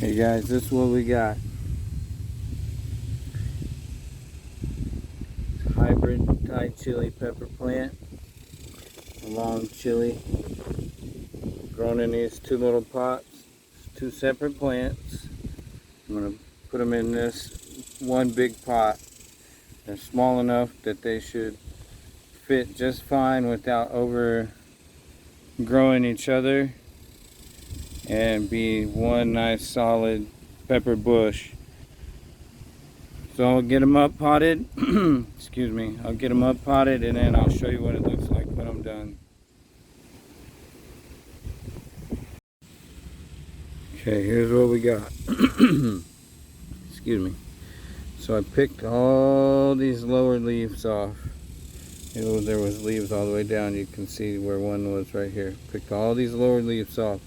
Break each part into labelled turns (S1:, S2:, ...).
S1: Hey guys, this is what we got. Hybrid Thai chili pepper plant. A long chili grown in these two little pots. Two separate plants. I'm going to put them in this one big pot. They're small enough that they should fit just fine without overgrowing each other and be one nice solid pepper bush. So I'll get them up potted. Excuse me. I'll get them up potted and then I'll show you what it looks like when I'm done. Okay, here's what we got. Excuse me. So I picked all these lower leaves off. There was leaves all the way down. You can see where one was right here. Picked all these lower leaves off.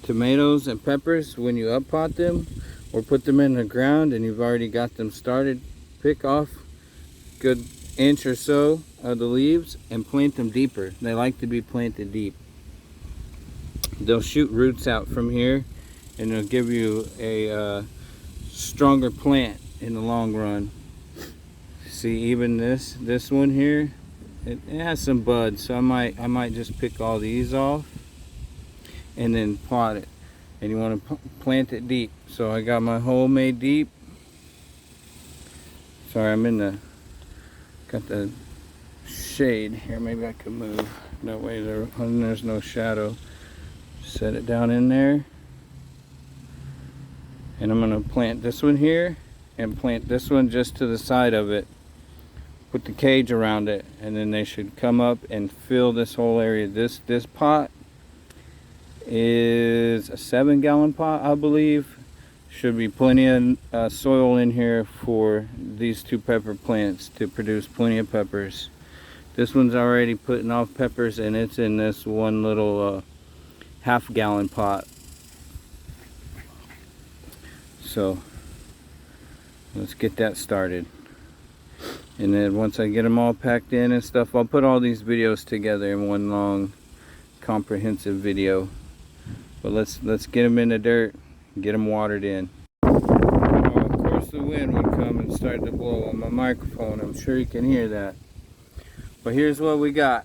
S1: Tomatoes and peppers, when you up pot them or put them in the ground and you've already got them started, pick off a good inch or so of the leaves and plant them deeper. They like to be planted deep. They'll shoot roots out from here and it'll give you a stronger plant in the long run. See, even this one here, it has some buds, so I might just pick all these off and then pot it. And you want to plant it deep. So I got my hole made deep. Sorry, got the shade here. Maybe I could move. That way there's no shadow. Set it down in there. And I'm going to plant this one here and plant this one just to the side of it. Put the cage around it, and then they should come up and fill this whole area. This pot is a 7-gallon pot, I believe. Should be plenty of soil in here for these two pepper plants to produce plenty of peppers. This one's already putting off peppers, and it's in this one little half-gallon pot. So let's get that started. And then once I get them all packed in and stuff, I'll put all these videos together in one long comprehensive video. But let's get them in the dirt and get them watered in. Oh, of course the wind would come and start to blow on my microphone. I'm sure you can hear that. But here's what we got.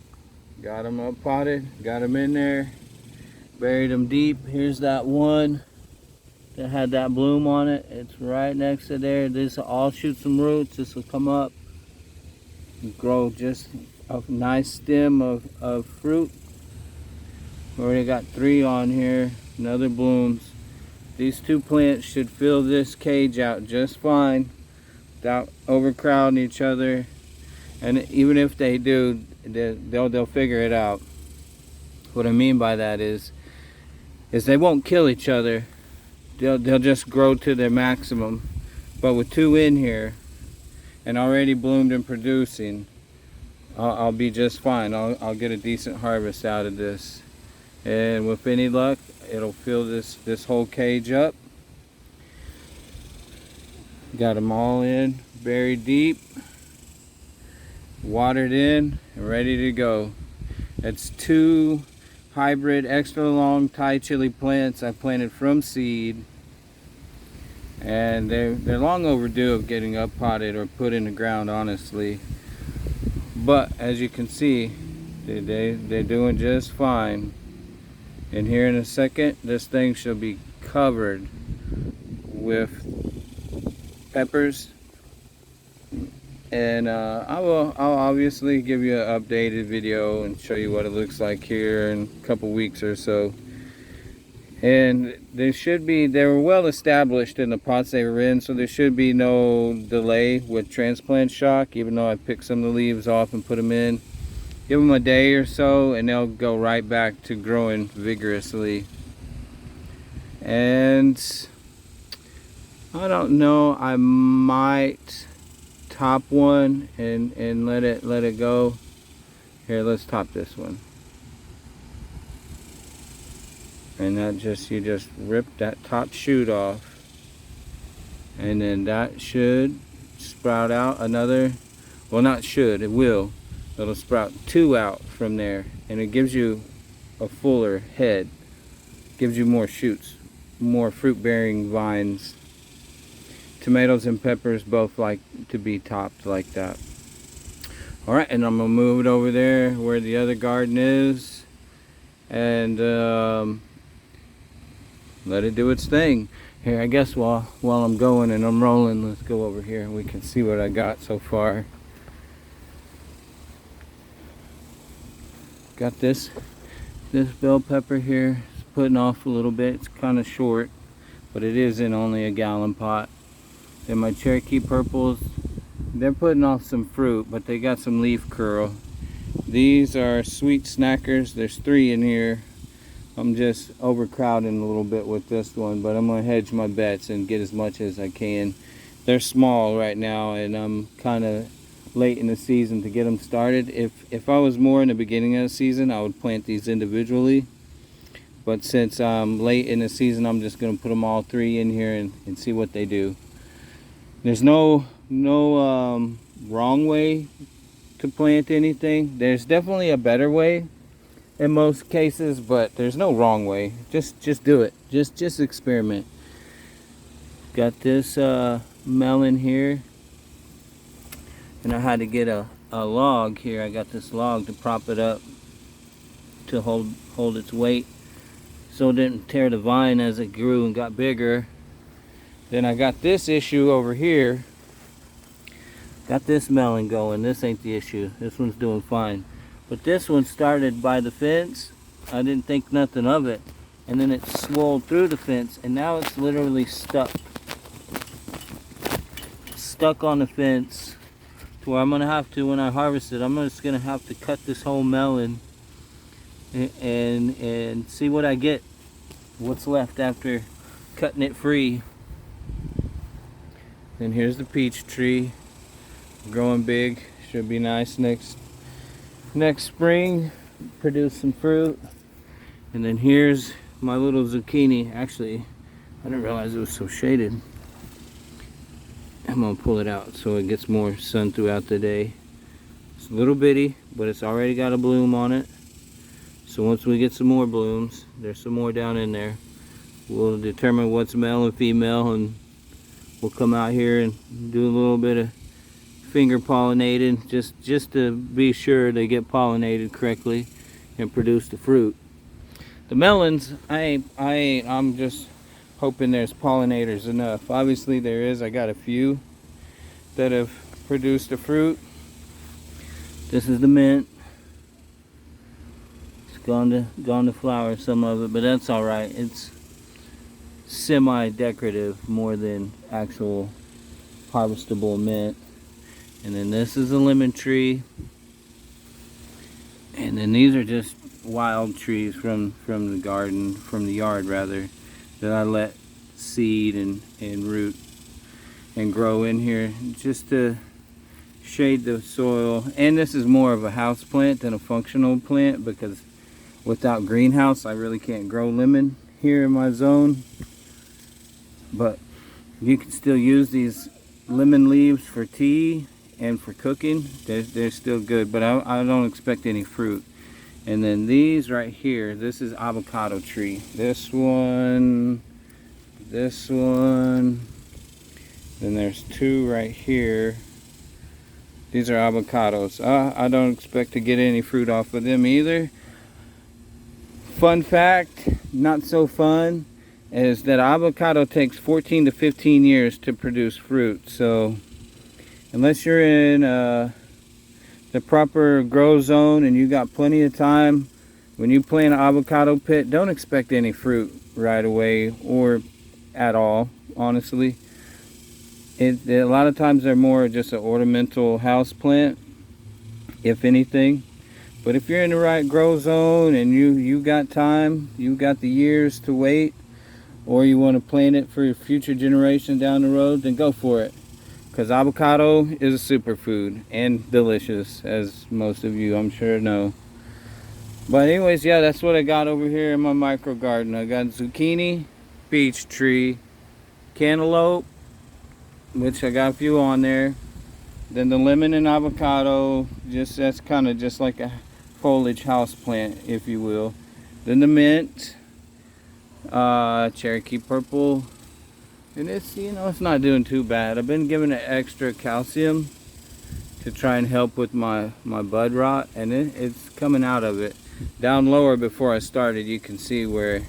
S1: Got them up potted, got them in there, buried them deep. Here's that one that had that bloom on it. It's right next to there. This will all shoot some roots. This will come up and grow just a nice stem of fruit. We already got 3 on here, another blooms. These 2 plants should fill this cage out just fine without overcrowding each other. And even if they do, they'll figure it out. What I mean by that is they won't kill each other. They'll just grow to their maximum. But with 2 in here and already bloomed and producing, I'll be just fine. I'll get a decent harvest out of this. And with any luck, it'll fill this whole cage up. Got them all in, buried deep, watered in, and ready to go. It's 2 hybrid extra long Thai chili plants I planted from seed. And they're long overdue of getting up potted or put in the ground, honestly. But as you can see, they're doing just fine. And here in a second, this thing shall be covered with peppers. And I'll obviously give you an updated video and show you what it looks like here in a couple weeks or so. And they were well established in the pots they were in, so there should be no delay with transplant shock, even though I picked some of the leaves off and put them in. Give them a day or so and they'll go right back to growing vigorously. And I don't know, I might top one and let it go. Here, let's top this one. And you just rip that top shoot off, and then that should sprout out another, well, not should, it will. It'll sprout 2 out from there, and it gives you a fuller head, gives you more shoots, more fruit bearing vines. Tomatoes and peppers both like to be topped like that. Alright, and I'm gonna move it over there where the other garden is, and let it do its thing. Here, I guess while I'm going and I'm rolling, let's go over here and we can see what I got so far. Got this bell pepper here. It's putting off a little bit. It's kind of short, but it is in only a gallon pot. Then my Cherokee purples, they're putting off some fruit, but they got some leaf curl. These are sweet snackers. There's 3 in here. I'm just overcrowding a little bit with this one, but I'm gonna hedge my bets and get as much as I can. They're small right now, and I'm kind of late in the season to get them started. If I was more in the beginning of the season, I would plant these individually. But since I'm late in the season, I'm just gonna put them all 3 in here and see what they do. There's no wrong way to plant anything. There's definitely a better way in most cases, but there's no wrong way. Just do it. Just experiment. Got this melon here, and I had to get a log here. I got this log to prop it up to hold its weight, so it didn't tear the vine as it grew and got bigger. Then I got this issue over here. Got this melon going. This ain't the issue. This one's doing fine. But this one started by the fence. I didn't think nothing of it. And then it swelled through the fence, and now it's literally stuck. Stuck on the fence to where I'm gonna have to, when I harvest it, I'm just gonna have to cut this whole melon and see what I get. What's left after cutting it free. Then here's the peach tree, growing big. Should be nice next spring, produce some fruit. And then here's my little zucchini. Actually, I didn't realize it was so shaded. I'm gonna pull it out so it gets more sun throughout the day. It's a little bitty, but it's already got a bloom on it. So once we get some more blooms, there's some more down in there, we'll determine what's male and female, and we'll come out here and do a little bit of finger pollinating just to be sure they get pollinated correctly and produce the fruit. The melons, I'm just hoping there's pollinators enough. Obviously there is. I got a few that have produced the fruit. This is the mint. It's gone to flower, some of it, but that's all right. It's semi-decorative more than actual harvestable mint. And then this is a lemon tree, and then these are just wild trees from the garden, from the yard rather, that I let seed and root and grow in here just to shade the soil. And this is more of a house plant than a functional plant, because without greenhouse I really can't grow lemon here in my zone. But you can still use these lemon leaves for tea and for cooking. They're still good, but I don't expect any fruit. And then these right here, this is avocado tree. This one, then there's 2 right here. These are avocados. I don't expect to get any fruit off of them either. Fun fact, not so fun, is that avocado takes 14 to 15 years to produce fruit. So unless you're in the proper grow zone and you got plenty of time, when you plant an avocado pit, don't expect any fruit right away or at all, honestly. A lot of times they're more just an ornamental house plant, if anything. But if you're in the right grow zone and you got time, you got the years to wait, or you want to plant it for your future generation down the road, then go for it. Because avocado is a superfood and delicious, as most of you I'm sure know. But anyways, yeah, that's what I got over here in my micro garden. I got zucchini, peach tree, cantaloupe, which I got a few on there. Then the lemon and avocado, that's kind of just like a foliage house plant, if you will. Then the mint, Cherokee Purple. And it's, you know, it's not doing too bad. I've been giving it extra calcium to try and help with my bud rot, and it's coming out of it. Down lower before I started, you can see where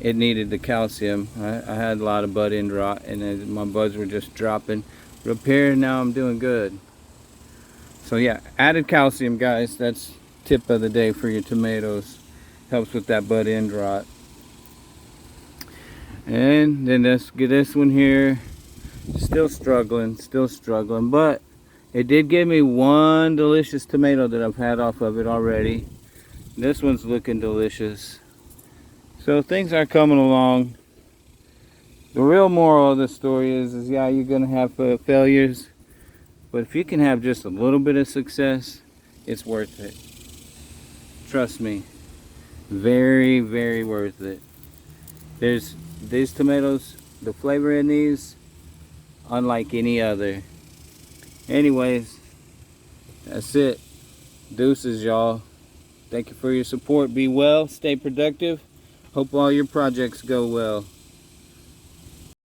S1: it needed the calcium. I had a lot of bud end rot, and then my buds were just dropping. But up here, now I'm doing good. So yeah, added calcium, guys. That's tip of the day for your tomatoes. Helps with that bud end rot. And then let's get this one here. Still struggling, but it did give me one delicious tomato that I've had off of it already. This one's looking delicious. So things are coming along. The real moral of the story is yeah, you're gonna have failures, but if you can have just a little bit of success, it's worth it. Trust me, very, very worth it. There's these tomatoes, the flavor in these, unlike any other. Anyways, that's it. Deuces, y'all. Thank you for your support. Be well, stay productive. Hope all your projects go well.